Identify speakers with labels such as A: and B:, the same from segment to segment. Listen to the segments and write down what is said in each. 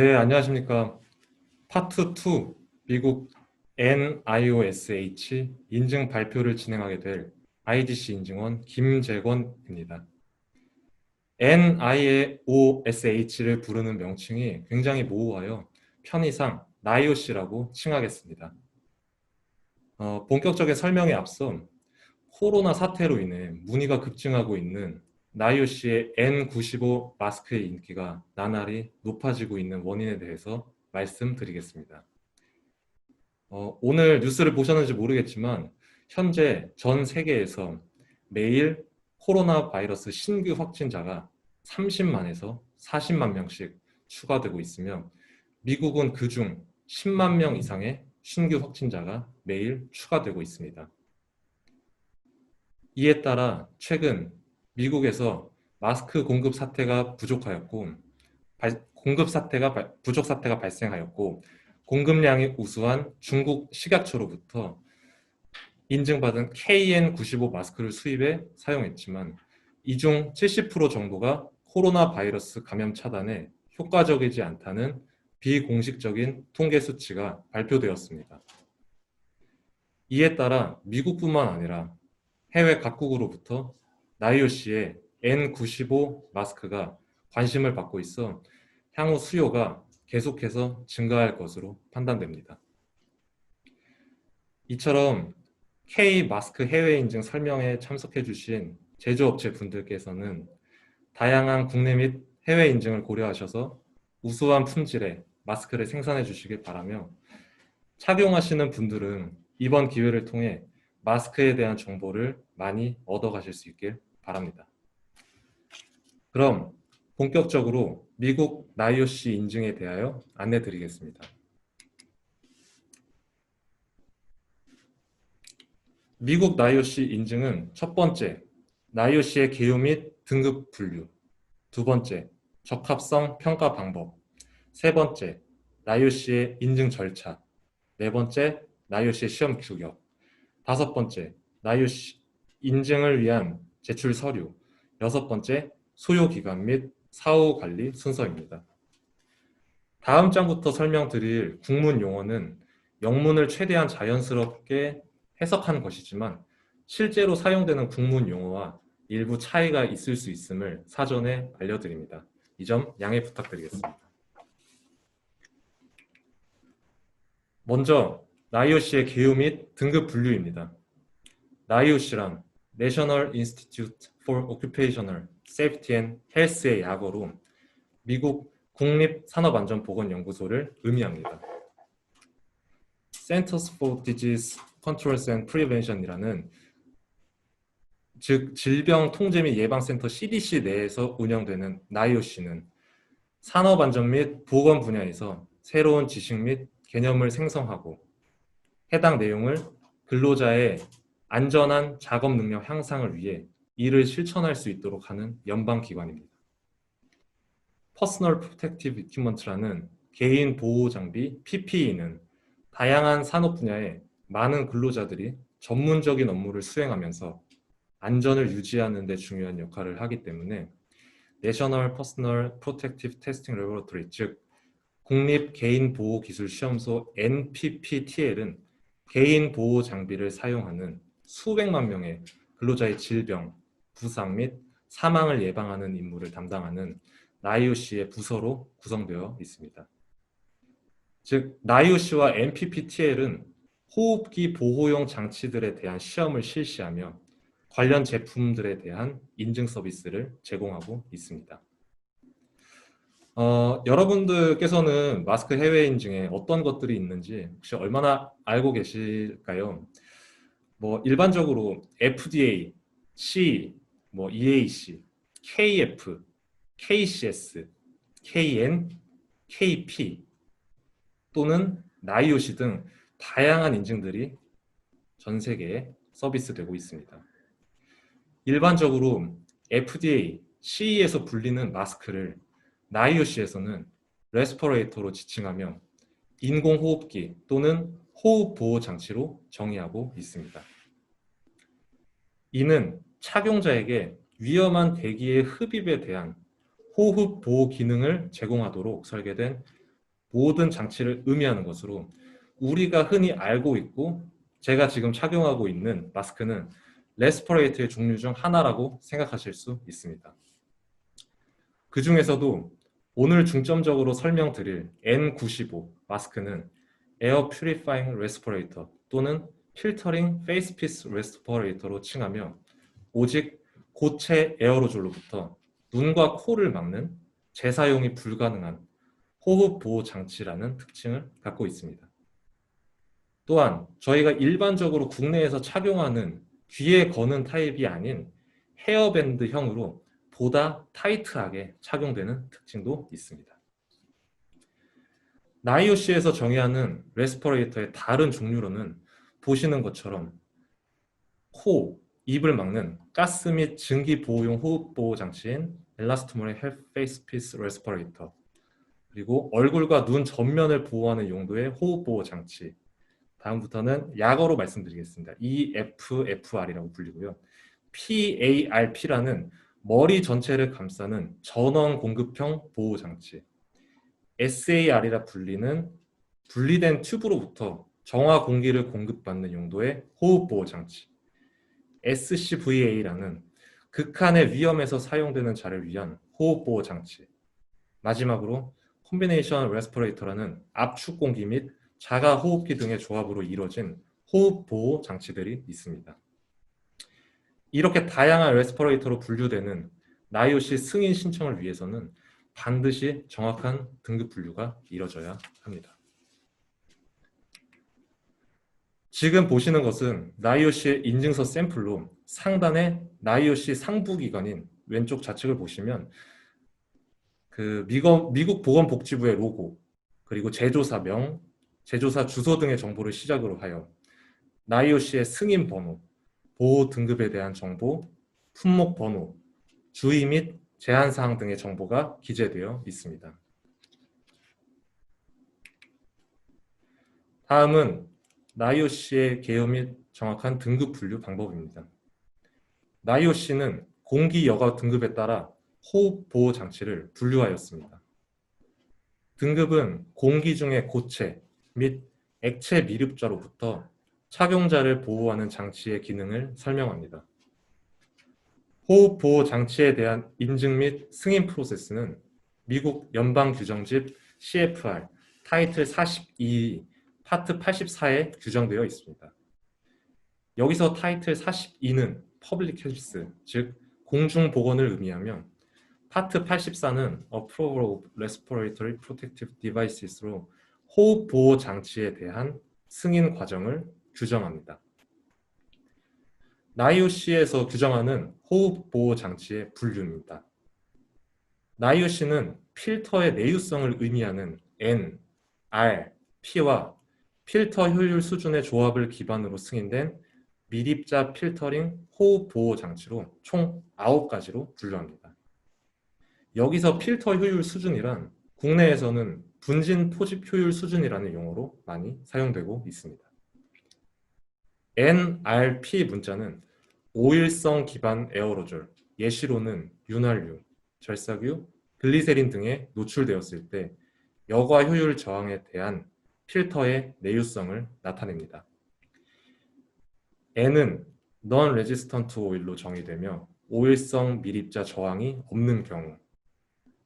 A: 네, 안녕하십니까. 파트 2, 미국 NIOSH 인증 발표를 진행하게 될 IDC 인증원 김재권입니다. NIOSH를 부르는 명칭이 굉장히 모호하여 편의상 NIOSH라고 칭하겠습니다. 본격적인 설명에 앞서 코로나 사태로 인해 문의가 급증하고 있는 NIOSH의 N95 마스크의 인기가 나날이 높아지고 있는 원인에 대해서 말씀드리겠습니다. 오늘 뉴스를 보셨는지 모르겠지만 현재 전 세계에서 매일 코로나 바이러스 신규 확진자가 30만에서 40만 명씩 추가되고 있으며 미국은 그중 10만 명 이상의 신규 확진자가 매일 추가되고 있습니다. 이에 따라 최근 미국에서 마스크 공급 사태가 부족하였고 부족 사태가 발생하였고 공급량이 우수한 중국 식약처로부터 인증받은 KN95 마스크를 수입해 사용했지만 이 중 70% 정도가 코로나 바이러스 감염 차단에 효과적이지 않다는 비공식적인 통계 수치가 발표되었습니다. 이에 따라 미국뿐만 아니라 해외 각국으로부터 NIOSH의 N95 마스크가 관심을 받고 있어 향후 수요가 계속해서 증가할 것으로 판단됩니다. 이처럼 K 마스크 해외 인증 설명에 참석해 주신 제조업체 분들께서는 다양한 국내 및 해외 인증을 고려하셔서 우수한 품질의 마스크를 생산해 주시길 바라며 착용하시는 분들은 이번 기회를 통해 마스크에 대한 정보를 많이 얻어가실 수 있길 바랍니다. 그럼 본격적으로 미국 NIOSH 인증에 대하여 안내 드리겠습니다. 미국 NIOSH 인증은 첫 번째, NIOSH의 개요 및 등급 분류. 두 번째, 적합성 평가 방법. 세 번째, NIOSH의 인증 절차. 네 번째, NIOSH의 시험 규격. 다섯 번째, NIOSH 인증을 위한 제출 서류. 여섯 번째, 소요 기간 및 사후 관리 순서입니다. 다음 장부터 설명드릴 국문 용어는 영문을 최대한 자연스럽게 해석한 것이지만 실제로 사용되는 국문 용어와 일부 차이가 있을 수 있음을 사전에 알려드립니다. 이 점 양해 부탁드리겠습니다. 먼저 NIOSH의 개요 및 등급 분류입니다. NIOSH란 National Institute for Occupational Safety and Health의 약어로 미국 국립산업안전보건연구소를 의미합니다. Centers for Disease Control and Prevention이라는 즉 질병 통제 및 예방센터 CDC 내에서 운영되는 NIOSH는 산업안전 및 보건 분야에서 새로운 지식 및 개념을 생성하고 해당 내용을 근로자의 안전한 작업 능력 향상을 위해 이를 실천할 수 있도록 하는 연방기관입니다. Personal Protective Equipment라는 개인 보호 장비 PPE는 다양한 산업 분야에 많은 근로자들이 전문적인 업무를 수행하면서 안전을 유지하는 데 중요한 역할을 하기 때문에 National Personal Protective Testing Laboratory, 즉 국립 개인 보호 기술 시험소 NPPTL은 개인 보호 장비를 사용하는 수백만 명의 근로자의 질병, 부상 및 사망을 예방하는 임무를 담당하는 NIOSH의 부서로 구성되어 있습니다. 즉 NIOSH와 NPPTL은 호흡기 보호용 장치들에 대한 시험을 실시하며 관련 제품들에 대한 인증 서비스를 제공하고 있습니다. 여러분들께서는 마스크 해외 인증에 어떤 것들이 있는지 혹시 얼마나 알고 계실까요? 일반적으로 FDA, CE, EAC, KF, KCS, KN, KP 또는 NIOSH 등 다양한 인증들이 전 세계에 서비스되고 있습니다. 일반적으로 FDA, CE에서 불리는 마스크를 NIOSH에서는 레스퍼레이터로 지칭하며 인공호흡기 또는 호흡보호장치로 정의하고 있습니다. 이는 착용자에게 위험한 대기의 흡입에 대한 호흡보호 기능을 제공하도록 설계된 모든 장치를 의미하는 것으로 우리가 흔히 알고 있고 제가 지금 착용하고 있는 마스크는 레스퍼레이터의 종류 중 하나라고 생각하실 수 있습니다. 그 중에서도 오늘 중점적으로 설명드릴 N95 마스크는 에어 퓨리파잉 레스퍼레이터 또는 필터링 페이스피스 레스퍼레이터로 칭하며 오직 고체 에어로졸로부터 눈과 코를 막는 재사용이 불가능한 호흡 보호 장치라는 특징을 갖고 있습니다. 또한 저희가 일반적으로 국내에서 착용하는 귀에 거는 타입이 아닌 헤어밴드형으로 보다 타이트하게 착용되는 특징도 있습니다. 나이오시에서 정의하는 레스퍼레이터의 다른 종류로는 보시는 것처럼 코, 입을 막는 가스 및 증기 보호용 호흡 보호 장치인 엘라스토멀의 헬 페이스피스 레스퍼레이터, 그리고 얼굴과 눈 전면을 보호하는 용도의 호흡 보호 장치, 다음부터는 약어로 말씀드리겠습니다. EFFR이라고 불리고요. PARP라는 머리 전체를 감싸는 전원 공급형 보호 장치, SAR이라 불리는 분리된 튜브로부터 정화 공기를 공급받는 용도의 호흡 보호 장치, SCVA라는 극한의 위험에서 사용되는 자를 위한 호흡 보호 장치, 마지막으로 콤비네이션 레스퍼레이터라는 압축 공기 및 자가 호흡기 등의 조합으로 이루어진 호흡 보호 장치들이 있습니다. 이렇게 다양한 레스퍼레이터로 분류되는 나이오시 승인 신청을 위해서는 반드시 정확한 등급 분류가 이루어져야 합니다. 지금 보시는 것은 나이오시의 인증서 샘플로 상단에 나이오시 상부기관인 왼쪽 좌측을 보시면 그 미국 보건복지부의 로고, 그리고 제조사명, 제조사 주소 등의 정보를 시작으로 하여 나이오시의 승인 번호, 보호 등급에 대한 정보, 품목 번호, 주의 및 제한 사항 등의 정보가 기재되어 있습니다. 다음은 나이오시의 개요 및 정확한 등급 분류 방법입니다. 나이오시는 공기 여과 등급에 따라 호흡 보호 장치를 분류하였습니다. 등급은 공기 중의 고체 및 액체 미립자로부터 착용자를 보호하는 장치의 기능을 설명합니다. 호흡 보호 장치에 대한 인증 및 승인 프로세스는 미국 연방규정집 CFR 타이틀 42 파트 84에 규정되어 있습니다. 여기서 타이틀 42는 퍼블릭 헬스, 즉 공중보건을 의미하며 파트 84는 Approval of Respiratory Protective Devices로 호흡 보호 장치에 대한 승인 과정을 규정합니다. 나이오시에서 규정하는 호흡 보호 장치의 분류입니다. 나이오시는 필터의 내유성을 의미하는 N, R, P와 필터 효율 수준의 조합을 기반으로 승인된 미립자 필터링 호흡 보호 장치로 총 9가지로 분류합니다. 여기서 필터 효율 수준이란 국내에서는 분진 포집 효율 수준이라는 용어로 많이 사용되고 있습니다. NRP 문자는 오일성 기반 에어로졸, 예시로는 윤활유, 절삭유, 글리세린 등에 노출되었을 때 여과 효율 저항에 대한 필터의 내유성을 나타냅니다. N은 Non-Resistant Oil로 정의되며 오일성 미립자 저항이 없는 경우,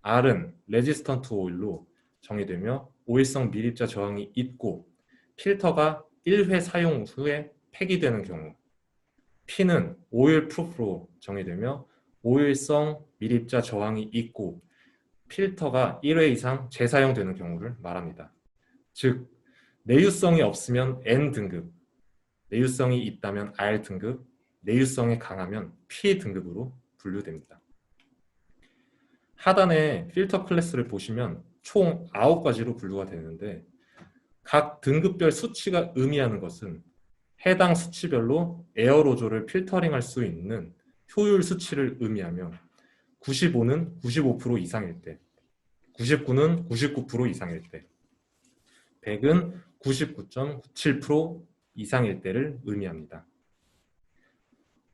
A: R은 Resistant Oil로 정의되며 오일성 미립자 저항이 있고 필터가 1회 사용 후에 폐기되는 경우, P는 오일 프루프로 정의되며 오일성 미립자 저항이 있고 필터가 1회 이상 재사용되는 경우를 말합니다. 즉, 내유성이 없으면 N등급, 내유성이 있다면 R등급, 내유성이 강하면 P등급으로 분류됩니다. 하단에 필터 클래스를 보시면 총 9가지로 분류가 되는데 각 등급별 수치가 의미하는 것은 해당 수치별로 에어로졸을 필터링할 수 있는 효율 수치를 의미하며 95는 95% 이상일 때, 99는 99% 이상일 때, 100은 99.97% 이상일 때를 의미합니다.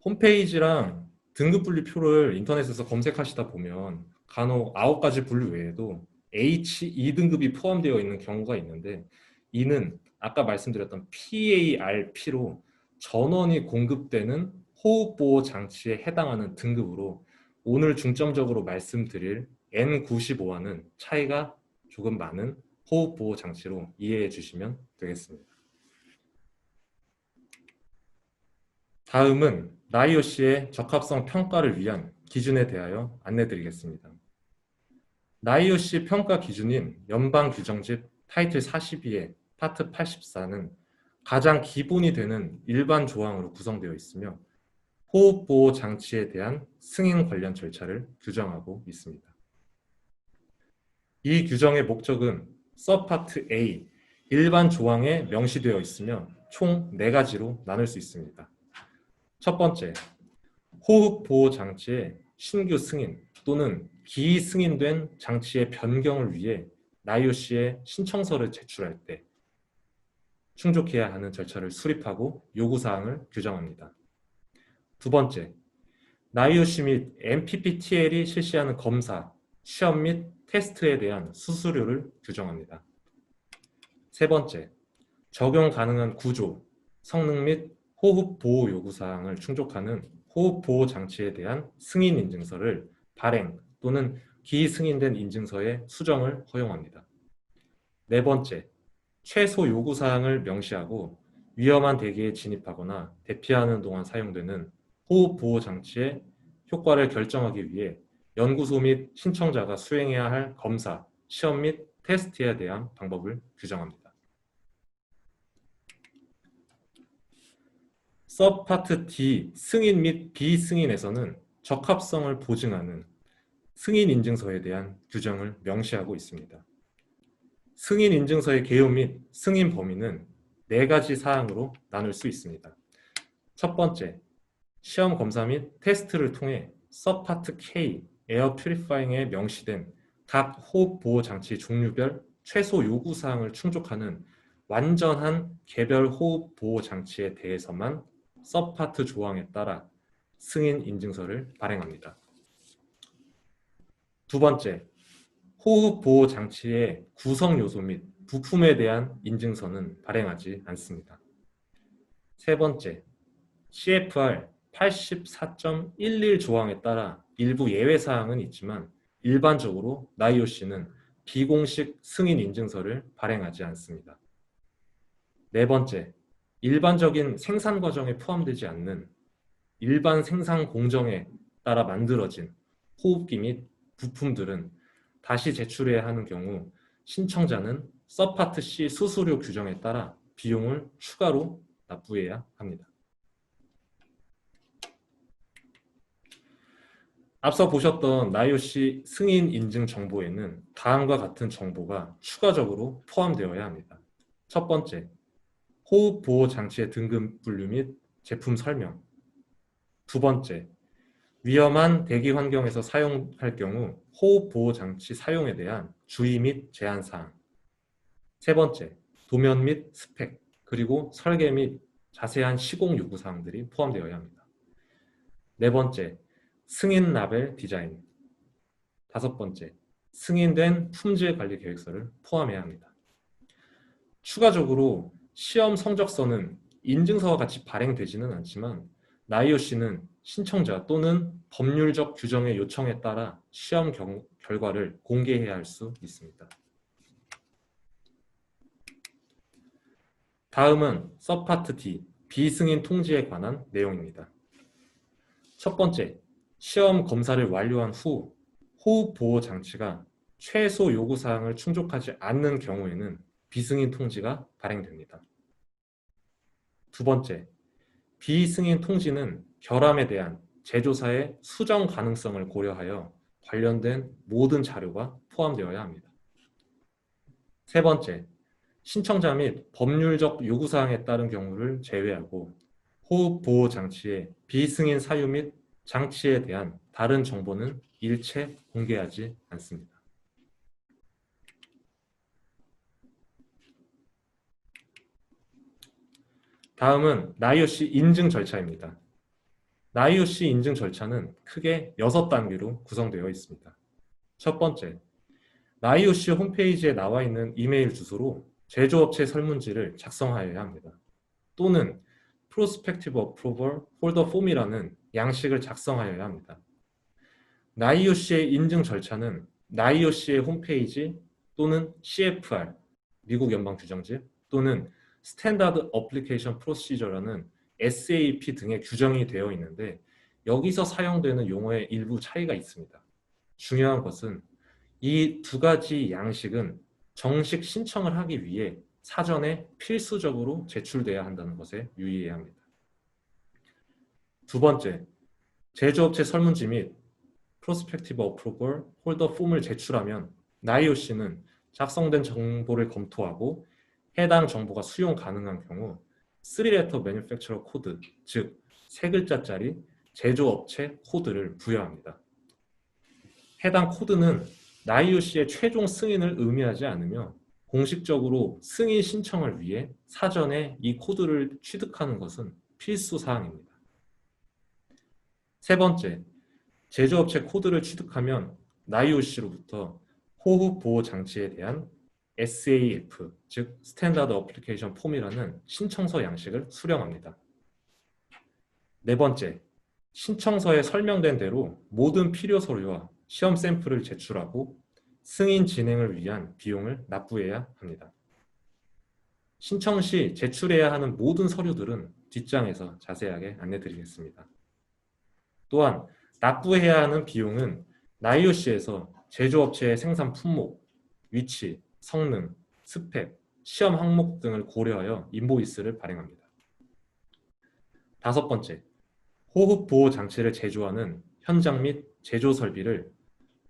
A: 홈페이지랑 등급 분류표를 인터넷에서 검색하시다 보면 간혹 9가지 분류 외에도 H2등급이 포함되어 있는 경우가 있는데 이는 아까 말씀드렸던 PARP로 전원이 공급되는 호흡보호 장치에 해당하는 등급으로 오늘 중점적으로 말씀드릴 N95와는 차이가 조금 많은 호흡보호 장치로 이해해 주시면 되겠습니다. 다음은 나이오시의 적합성 평가를 위한 기준에 대하여 안내드리겠습니다. 나이오시 평가 기준인 연방규정집 타이틀 42의 파트 84는 가장 기본이 되는 일반 조항으로 구성되어 있으며 호흡보호 장치에 대한 승인 관련 절차를 규정하고 있습니다. 이 규정의 목적은 서파트 A 일반 조항에 명시되어 있으며 총 4가지로 나눌 수 있습니다. 첫 번째, 호흡보호 장치의 신규 승인 또는 기승인된 장치의 변경을 위해 나이오시에 신청서를 제출할 때 충족해야 하는 절차를 수립하고 요구사항을 규정합니다. 두 번째, 나이오시 및 MPPTL이 실시하는 검사, 시험 및 테스트에 대한 수수료를 규정합니다. 세 번째, 적용 가능한 구조, 성능 및 호흡 보호 요구사항을 충족하는 호흡 보호 장치에 대한 승인 인증서를 발행 또는 기승인된 인증서의 수정을 허용합니다. 네 번째, 최소 요구사항을 명시하고 위험한 대기에 진입하거나 대피하는 동안 사용되는 호흡 보호 장치의 효과를 결정하기 위해 연구소 및 신청자가 수행해야 할 검사, 시험 및 테스트에 대한 방법을 규정합니다. 서브파트 D 승인 및 비승인에서는 적합성을 보증하는 승인 인증서에 대한 규정을 명시하고 있습니다. 승인 인증서의 개요 및 승인 범위는 4가지 사항으로 나눌 수 있습니다. 첫 번째, 시험 검사 및 테스트를 통해 서브파트 K 에어 퓨리파잉에 명시된 각 호흡 보호 장치 종류별 최소 요구 사항을 충족하는 완전한 개별 호흡 보호 장치에 대해서만 서브파트 조항에 따라 승인 인증서를 발행합니다. 두 번째, 호흡 보호 장치의 구성 요소 및 부품에 대한 인증서는 발행하지 않습니다. 세 번째, CFR 84.11 조항에 따라 일부 예외 사항은 있지만 일반적으로 나이오시는 비공식 승인 인증서를 발행하지 않습니다. 네 번째, 일반적인 생산 과정에 포함되지 않는 일반 생산 공정에 따라 만들어진 호흡기 및 부품들은 다시 제출해야 하는 경우 신청자는 서파트 C 수수료 규정에 따라 비용을 추가로 납부해야 합니다. 앞서 보셨던 나이오시 승인 인증 정보에는 다음과 같은 정보가 추가적으로 포함되어야 합니다. 첫 번째, 호흡 보호 장치의 등급 분류 및 제품 설명. 두 번째, 위험한 대기 환경에서 사용할 경우 호흡 보호 장치 사용에 대한 주의 및 제한 사항. 세 번째, 도면 및 스펙, 그리고 설계 및 자세한 시공 요구 사항들이 포함되어야 합니다. 네 번째, 승인 라벨 디자인. 다섯 번째, 승인된 품질 관리 계획서를 포함해야 합니다. 추가적으로 시험 성적서는 인증서와 같이 발행되지는 않지만 나이오시는 신청자 또는 법률적 규정의 요청에 따라 시험 결과를 공개해야 할 수 있습니다. 다음은 서브파트 D, 비승인 통지에 관한 내용입니다. 첫 번째, 시험 검사를 완료한 후 호흡 보호 장치가 최소 요구 사항을 충족하지 않는 경우에는 비승인 통지가 발행됩니다. 두 번째, 비승인 통지는 결함에 대한 제조사의 수정 가능성을 고려하여 관련된 모든 자료가 포함되어야 합니다. 세 번째, 신청자 및 법률적 요구사항에 따른 경우를 제외하고 호흡 보호 장치의 비승인 사유 및 장치에 대한 다른 정보는 일체 공개하지 않습니다. 다음은 나이오시 인증 절차입니다. 나이오시 인증 절차는 크게 6단계로 구성되어 있습니다. 첫 번째, 나이오시 홈페이지에 나와 있는 이메일 주소로 제조업체 설문지를 작성하여야 합니다. 또는 Prospective Approval Holder Form이라는 양식을 작성하여야 합니다. 나이오시의 인증 절차는 나이오시의 홈페이지 또는 CFR, 미국 연방규정집 또는 스탠다드 어플리케이션 프로시저라는 SAP 등의 규정이 되어 있는데 여기서 사용되는 용어의 일부 차이가 있습니다. 중요한 것은 이 두 가지 양식은 정식 신청을 하기 위해 사전에 필수적으로 제출돼야 한다는 것에 유의해야 합니다. 두 번째, 제조업체 설문지 및 프로스펙티브 어프로벌 홀더 폼을 제출하면 나이오시는 작성된 정보를 검토하고 해당 정보가 수용 가능한 경우 3레터 매니팩처러 코드, 즉 3글자짜리 제조업체 코드를 부여합니다. 해당 코드는 나이오시의 최종 승인을 의미하지 않으며 공식적으로 승인 신청을 위해 사전에 이 코드를 취득하는 것은 필수 사항입니다. 세 번째, 제조업체 코드를 취득하면 나이오시로부터 호흡 보호 장치에 대한 SAF, 즉 스탠다드 어플리케이션 폼이라는 신청서 양식을 수령합니다. 네 번째, 신청서에 설명된 대로 모든 필요 서류와 시험 샘플을 제출하고 승인 진행을 위한 비용을 납부해야 합니다. 신청 시 제출해야 하는 모든 서류들은 뒷장에서 자세하게 안내드리겠습니다. 또한 납부해야 하는 비용은 나이오시에서 제조업체의 생산 품목, 위치, 성능, 스펙, 시험 항목 등을 고려하여 인보이스를 발행합니다. 다섯 번째, 호흡 보호 장치를 제조하는 현장 및 제조 설비를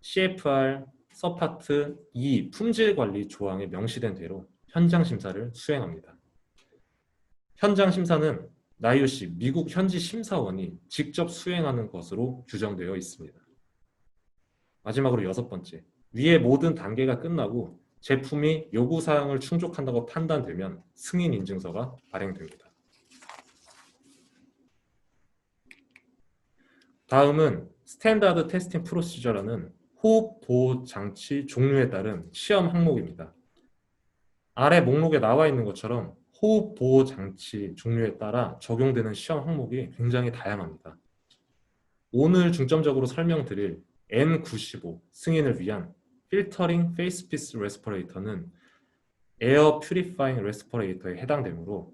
A: CFR 서파트 2 품질 관리 조항에 명시된 대로 현장 심사를 수행합니다. 현장 심사는 나이오시 미국 현지 심사원이 직접 수행하는 것으로 규정되어 있습니다. 마지막으로 여섯 번째, 위의 모든 단계가 끝나고 제품이 요구사항을 충족한다고 판단되면 승인 인증서가 발행됩니다. 다음은 스탠다드 테스팅 프로시저라는 호흡 보호 장치 종류에 따른 시험 항목입니다. 아래 목록에 나와 있는 것처럼 호흡 보호 장치 종류에 따라 적용되는 시험 항목이 굉장히 다양합니다. 오늘 중점적으로 설명드릴 N95 승인을 위한 필터링 페이스피스 레스퍼레이터는 에어 퓨리파잉 레스퍼레이터에 해당되므로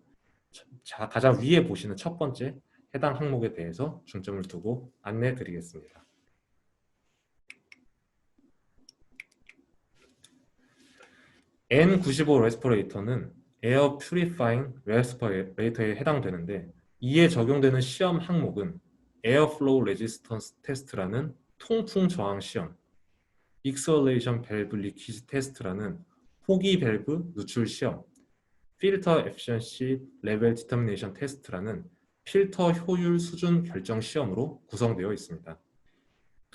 A: 가장 위에 보시는 첫 번째 해당 항목에 대해서 중점을 두고 안내해 드리겠습니다. N95 레스퍼레이터는 에어 퓨리파잉 레스퍼레이터에 해당되는데 이에 적용되는 시험 항목은 에어플로우 레지스턴스 테스트라는 통풍 저항 시험, 익셀레이션 밸브 리퀴지 테스트라는 호기 밸브 누출 시험, 필터 에피션시 레벨 디터미네이션 테스트라는 필터 효율 수준 결정 시험으로 구성되어 있습니다.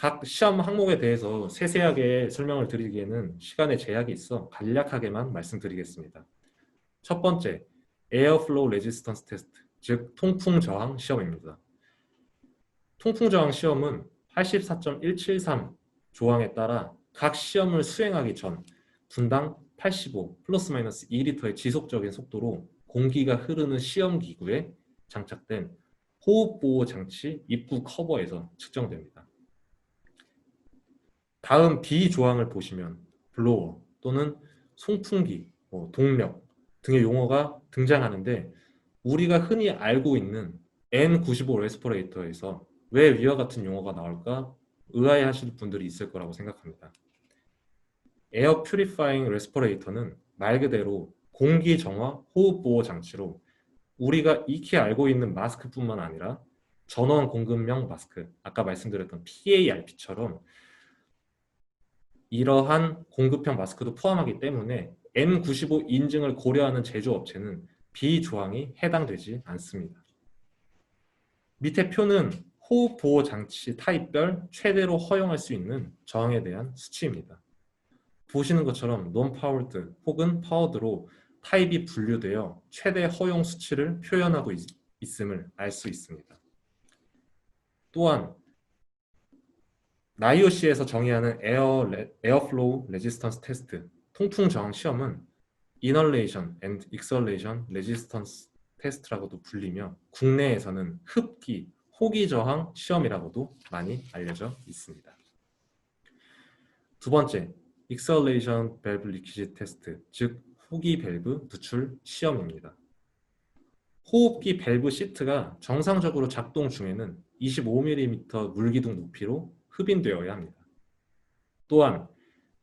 A: 각 시험 항목에 대해서 세세하게 설명을 드리기에는 시간의 제약이 있어 간략하게만 말씀드리겠습니다. 첫 번째, 에어플로우 레지스턴스 테스트, 즉 통풍 저항 시험입니다. 통풍 저항 시험은 84.173 조항에 따라 각 시험을 수행하기 전 분당 85 플러스 마이너스 2리터의 지속적인 속도로 공기가 흐르는 시험 기구에 장착된 호흡 보호 장치 입구 커버에서 측정됩니다. 다음 B 조항을 보시면 블로어 또는 송풍기, 동력 등의 용어가 등장하는데 우리가 흔히 알고 있는 N95 레스퍼레이터에서 왜 위와 같은 용어가 나올까 의아해하실 분들이 있을 거라고 생각합니다. 에어 퓨리파잉 레스퍼레이터는 말 그대로 공기 정화 호흡 보호 장치로 우리가 익히 알고 있는 마스크뿐만 아니라 전원 공급용 마스크, 아까 말씀드렸던 PARP처럼 이러한 공급형 마스크도 포함하기 때문에 N95 인증을 고려하는 제조업체는 B 조항이 해당되지 않습니다. 밑에 표는 호흡 보호 장치 타입별 최대로 허용할 수 있는 저항에 대한 수치입니다. 보시는 것처럼 non-powered 혹은 powered로 타입이 분류되어 최대 허용 수치를 표현하고 있음을 알 수 있습니다. 또한 NIOC에서 정의하는 에어플로우 레지스턴스 테스트, 통풍 저항 시험은 Inhalation and Exhalation Resistance 테스트라고도 불리며 국내에서는 흡기, 호기 저항 시험이라고도 많이 알려져 있습니다. 두 번째, Exhalation Valve Leakage 테스트, 즉 호기 밸브 누출 시험입니다. 호흡기 밸브 시트가 정상적으로 작동 중에는 25mm 물기둥 높이로 흡인되어야 합니다. 또한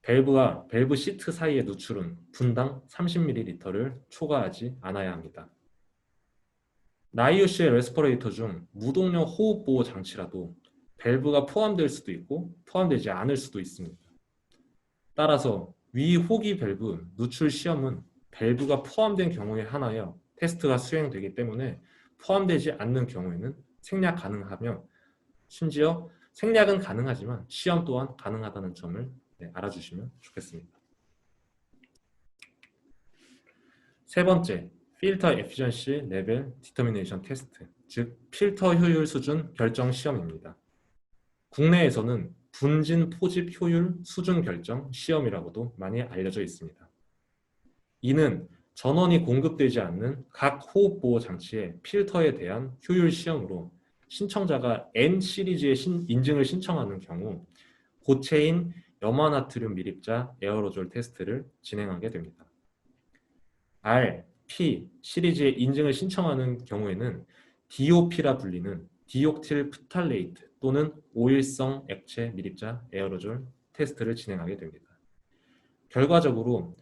A: 밸브와 밸브 시트 사이의 누출은 분당 30ml를 초과하지 않아야 합니다. 나이오시의 레스퍼레이터 중 무동력 호흡 보호 장치라도 밸브가 포함될 수도 있고 포함되지 않을 수도 있습니다. 따라서 위 호기 밸브 누출 시험은 밸브가 포함된 경우에 한하여 테스트가 수행되기 때문에 포함되지 않는 경우에는 생략 가능하며 심지어 생략은 가능하지만 시험 또한 가능하다는 점을 알아주시면 좋겠습니다. 세 번째, 필터 에피션시 레벨 디터미네이션 테스트, 즉 필터 효율 수준 결정 시험입니다. 국내에서는 분진 포집 효율 수준 결정 시험이라고도 많이 알려져 있습니다. 이는 전원이 공급되지 않는 각 호흡보호 장치의 필터에 대한 효율 시험으로 신청자가 N 시리즈의 인증을 신청하는 경우 고체인 염화나트륨 미립자 에어로졸 테스트를 진행하게 됩니다. R, P 시리즈의 인증을 신청하는 경우에는 DOP라 불리는 디옥틸 프탈레이트 또는 오일성 액체 미립자 에어로졸 테스트를 진행하게 됩니다. 결과적으로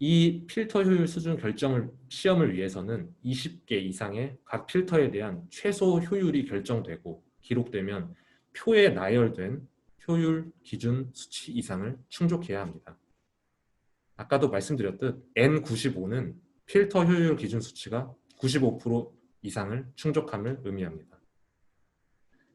A: 이 필터 효율 수준 결정 시험을 위해서는 20개 이상의 각 필터에 대한 최소 효율이 결정되고 기록되면 표에 나열된 효율 기준 수치 이상을 충족해야 합니다. 아까도 말씀드렸듯 N95는 필터 효율 기준 수치가 95% 이상을 충족함을 의미합니다.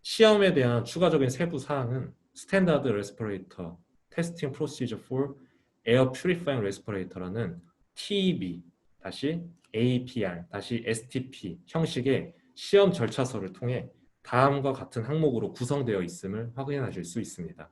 A: 시험에 대한 추가적인 세부 사항은 스탠다드 레스퍼레이터 테스팅 프로시저 for 에어 퓨리파잉 레스퍼레이터라는 TEB-APR-STP 형식의 시험 절차서를 통해 다음과 같은 항목으로 구성되어 있음을 확인하실 수 있습니다.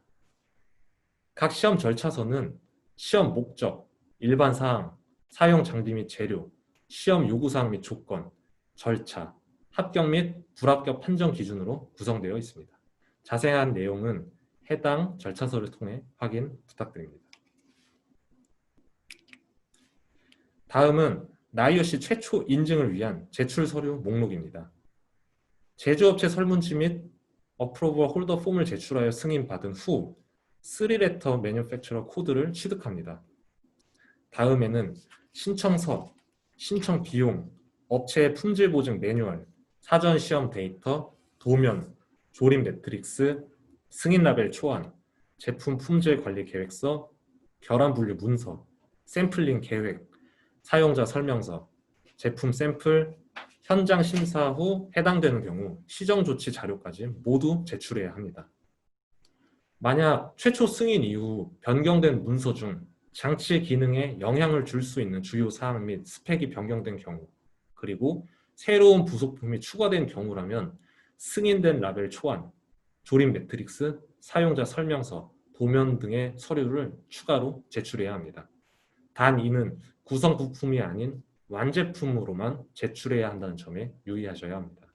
A: 각 시험 절차서는 시험 목적, 일반 사항, 사용 장비 및 재료, 시험 요구사항 및 조건, 절차, 합격 및 불합격 판정 기준으로 구성되어 있습니다. 자세한 내용은 해당 절차서를 통해 확인 부탁드립니다. 다음은 나이오시 최초 인증을 위한 제출 서류 목록입니다. 제조업체 설문지 및 어프로버 홀더 폼을 제출하여 승인받은 후 3레터 매뉴팩처러 코드를 취득합니다. 다음에는 신청서, 신청 비용, 업체의 품질 보증 매뉴얼, 사전 시험 데이터, 도면, 조립 매트릭스, 승인 라벨 초안, 제품 품질 관리 계획서, 결함 분류 문서, 샘플링 계획, 사용자 설명서, 제품 샘플, 현장 심사 후 해당되는 경우 시정 조치 자료까지 모두 제출해야 합니다. 만약 최초 승인 이후 변경된 문서 중 장치 기능에 영향을 줄 수 있는 주요 사항 및 스펙이 변경된 경우, 그리고 새로운 부속품이 추가된 경우라면 승인된 라벨 초안, 조립 매트릭스, 사용자 설명서, 도면 등의 서류를 추가로 제출해야 합니다. 단 이는 구성 부품이 아닌 완제품으로만 제출해야 한다는 점에 유의하셔야 합니다.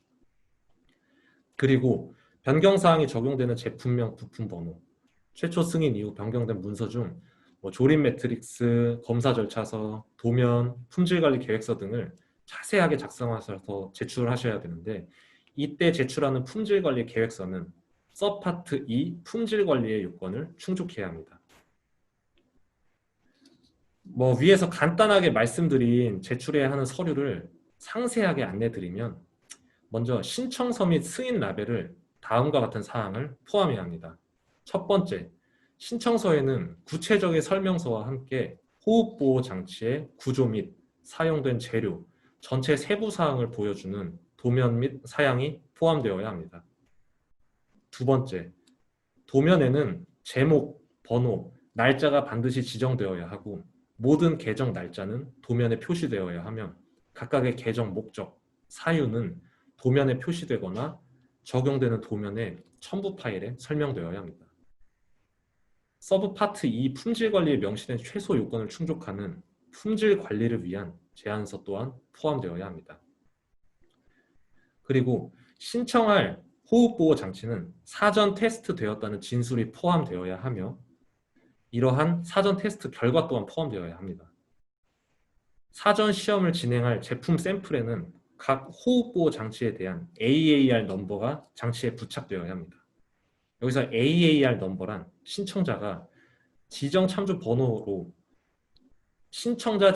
A: 그리고 변경사항이 적용되는 제품명 부품 번호, 최초 승인 이후 변경된 문서 중 조립 매트릭스, 검사 절차서, 도면, 품질관리 계획서 등을 자세하게 작성하셔서 제출하셔야 되는데 이때 제출하는 품질관리 계획서는 서파트 2 품질관리의 요건을 충족해야 합니다. 위에서 간단하게 말씀드린 제출해야 하는 서류를 상세하게 안내드리면 먼저 신청서 및 승인 라벨을 다음과 같은 사항을 포함해야 합니다. 첫 번째, 신청서에는 구체적인 설명서와 함께 호흡보호 장치의 구조 및 사용된 재료, 전체 세부 사항을 보여주는 도면 및 사양이 포함되어야 합니다. 두 번째, 도면에는 제목, 번호, 날짜가 반드시 지정되어야 하고 모든 계정 날짜는 도면에 표시되어야 하며 각각의 계정 목적, 사유는 도면에 표시되거나 적용되는 도면의 첨부 파일에 설명되어야 합니다. 서브 파트 2 품질 관리에 명시된 최소 요건을 충족하는 품질 관리를 위한 제안서 또한 포함되어야 합니다. 그리고 신청할 호흡보호 장치는 사전 테스트 되었다는 진술이 포함되어야 하며 이러한 사전 테스트 결과 또한 포함되어야 합니다. 사전 시험을 진행할 제품 샘플에는 각 호흡보호 장치에 대한 AAR 넘버가 장치에 부착되어야 합니다. 여기서 AAR 넘버란 신청자 지정 참조 번호로 신청자가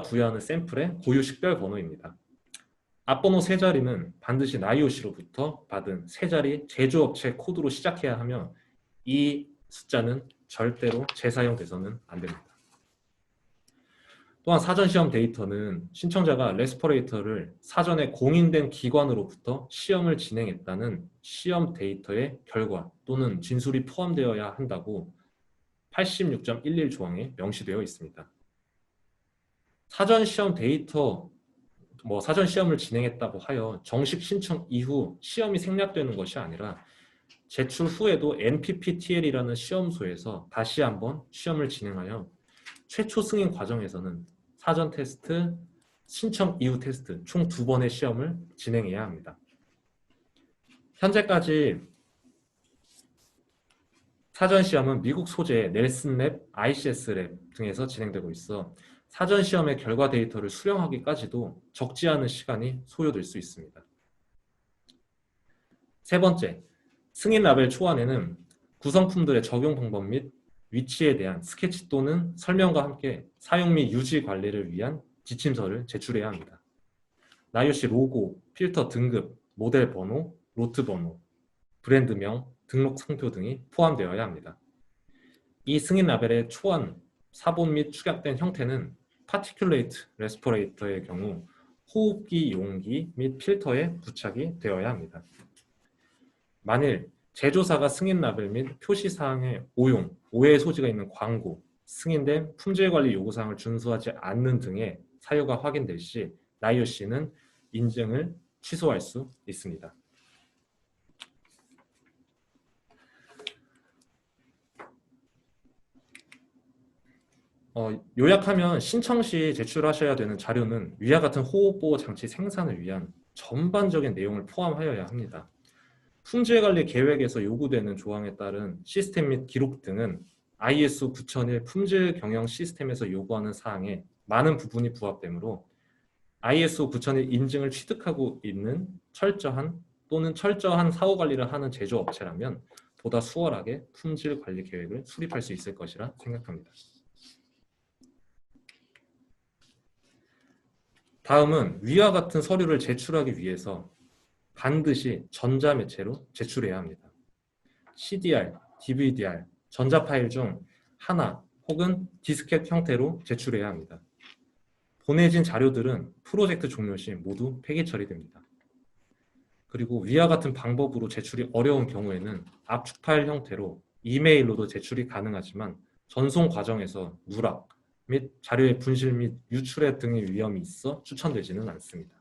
A: 부여하는 샘플의 고유 식별 번호입니다. 앞번호 3자리는 반드시 나이오시로부터 받은 3자리 제조업체 코드로 시작해야 하며 이 숫자는 절대로 재사용돼서는 안 됩니다. 또한 사전시험 데이터는 신청자가 레스퍼레이터를 사전에 공인된 기관으로부터 시험을 진행했다는 시험 데이터의 결과 또는 진술이 포함되어야 한다고 86.11 조항에 명시되어 있습니다. 사전시험 데이터, 사전시험을 진행했다고 하여 정식 신청 이후 시험이 생략되는 것이 아니라 제출 후에도 NPPTL이라는 시험소에서 다시 한번 시험을 진행하여 최초 승인 과정에서는 사전 테스트, 신청 이후 테스트 총 2번의 시험을 진행해야 합니다. 현재까지 사전시험은 미국 소재의 넬슨랩, ICS랩 등에서 진행되고 있어 사전시험의 결과 데이터를 수령하기까지도 적지 않은 시간이 소요될 수 있습니다. 세 번째, 승인 라벨 초안에는 구성품들의 적용 방법 및 위치에 대한 스케치 또는 설명과 함께 사용 및 유지 관리를 위한 지침서를 제출해야 합니다. 나이오시 로고, 필터 등급, 모델 번호, 로트 번호, 브랜드명, 등록 상표 등이 포함되어야 합니다. 이 승인 라벨의 초안, 사본 및 축약된 형태는 파티큘레이트 레스퍼레이터의 경우 호흡기 용기 및 필터에 부착이 되어야 합니다. 만일 제조사가 승인 라벨 및 표시사항의 오해 소지가 있는 광고, 승인된 품질관리 요구사항을 준수하지 않는 등의 사유가 확인될 시 나이오시는 인증을 취소할 수 있습니다. 요약하면 신청 시 제출하셔야 되는 자료는 위와 같은 호흡보호 장치 생산을 위한 전반적인 내용을 포함하여야 합니다. 품질관리 계획에서 요구되는 조항에 따른 시스템 및 기록 등은 ISO 9001 품질 경영 시스템에서 요구하는 사항에 많은 부분이 부합되므로 ISO 9001 인증을 취득하고 있는 철저한 사후 관리를 하는 제조업체라면 보다 수월하게 품질 관리 계획을 수립할 수 있을 것이라 생각합니다. 다음은 위와 같은 서류를 제출하기 위해서 반드시 전자매체로 제출해야 합니다. CDR, DVDR, 전자파일 중 하나 혹은 디스켓 형태로 제출해야 합니다. 보내진 자료들은 프로젝트 종료 시 모두 폐기 처리됩니다. 그리고 위와 같은 방법으로 제출이 어려운 경우에는 압축 파일 형태로 이메일로도 제출이 가능하지만 전송 과정에서 누락 및 자료의 분실 및 유출해 등의 위험이 있어 추천되지는 않습니다.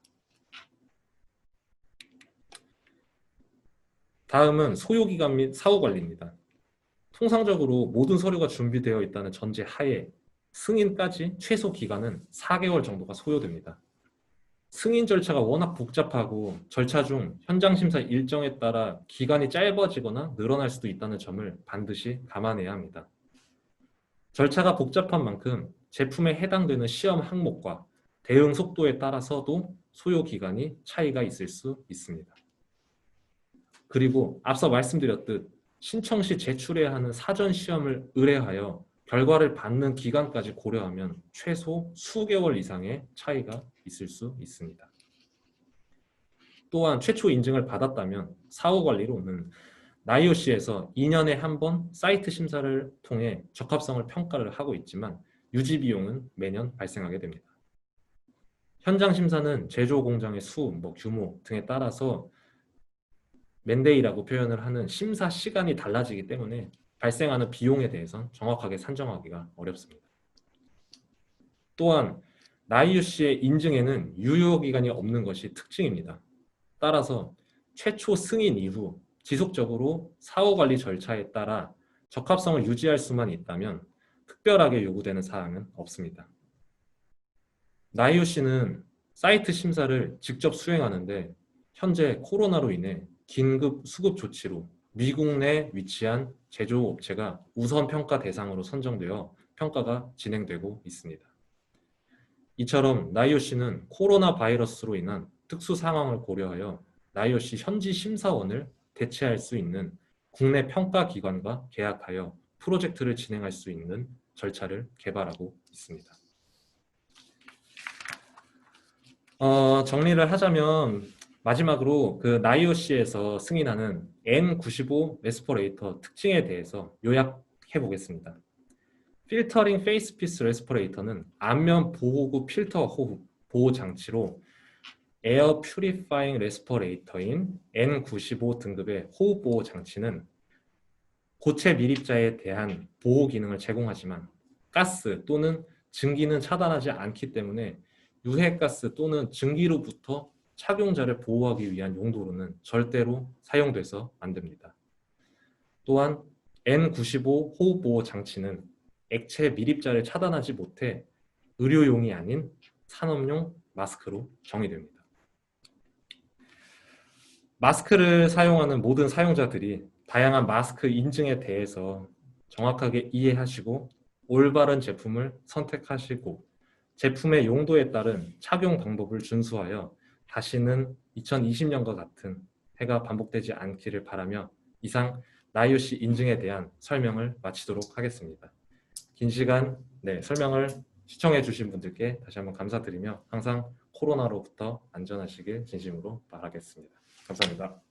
A: 다음은 소요기간 및 사후관리입니다. 통상적으로 모든 서류가 준비되어 있다는 전제 하에 승인까지 최소 기간은 4개월 정도가 소요됩니다. 승인 절차가 워낙 복잡하고 절차 중 현장 심사 일정에 따라 기간이 짧아지거나 늘어날 수도 있다는 점을 반드시 감안해야 합니다. 절차가 복잡한 만큼 제품에 해당되는 시험 항목과 대응 속도에 따라서도 소요 기간이 차이가 있을 수 있습니다. 그리고 앞서 말씀드렸듯 신청 시 제출해야 하는 사전 시험을 의뢰하여 결과를 받는 기간까지 고려하면 최소 수개월 이상의 차이가 있을 수 있습니다. 또한 최초 인증을 받았다면 사후 관리로는 나이오시에서 2년에 한 번 사이트 심사를 통해 적합성을 평가를 하고 있지만 유지 비용은 매년 발생하게 됩니다. 현장 심사는 제조 공장의 수, 규모 등에 따라서 맨데이라고 표현을 하는 심사 시간이 달라지기 때문에 발생하는 비용에 대해선 정확하게 산정하기가 어렵습니다. 또한 나이오시의 인증에는 유효기간이 없는 것이 특징입니다. 따라서 최초 승인 이후 지속적으로 사후관리 절차에 따라 적합성을 유지할 수만 있다면 특별하게 요구되는 사항은 없습니다. NIOC는 사이트 심사를 직접 수행하는데 현재 코로나로 인해 긴급 수급 조치로 미국 내 위치한 제조업체가 우선 평가 대상으로 선정되어 평가가 진행되고 있습니다. 이처럼 NIOC는 코로나 바이러스로 인한 특수 상황을 고려하여 NIOC 현지 심사원을 대체할 수 있는 국내 평가 기관과 계약하여 프로젝트를 진행할 수 있는 절차를 개발하고 있습니다. 정리를 하자면 마지막으로 그 NIOC에서 승인하는 N95 레스퍼레이터 특징에 대해서 요약해 보겠습니다. 필터링 페이스피스 레스퍼레이터는 안면 보호구 필터 호흡 보호 장치로 에어 퓨리파잉 레스퍼레이터인 N95 등급의 호흡 보호 장치는 고체 밀입자에 대한 보호 기능을 제공하지만 가스 또는 증기는 차단하지 않기 때문에 유해가스 또는 증기로부터 착용자를 보호하기 위한 용도로는 절대로 사용돼서 안 됩니다. 또한 N95 호흡보호 장치는 액체 밀입자를 차단하지 못해 의료용이 아닌 산업용 마스크로 정의됩니다. 마스크를 사용하는 모든 사용자들이 다양한 마스크 인증에 대해서 정확하게 이해하시고 올바른 제품을 선택하시고 제품의 용도에 따른 착용 방법을 준수하여 다시는 2020년과 같은 해가 반복되지 않기를 바라며 이상 NIOC 인증에 대한 설명을 마치도록 하겠습니다. 긴 시간 설명을 시청해 주신 분들께 다시 한번 감사드리며 항상 코로나로부터 안전하시길 진심으로 바라겠습니다. 감사합니다.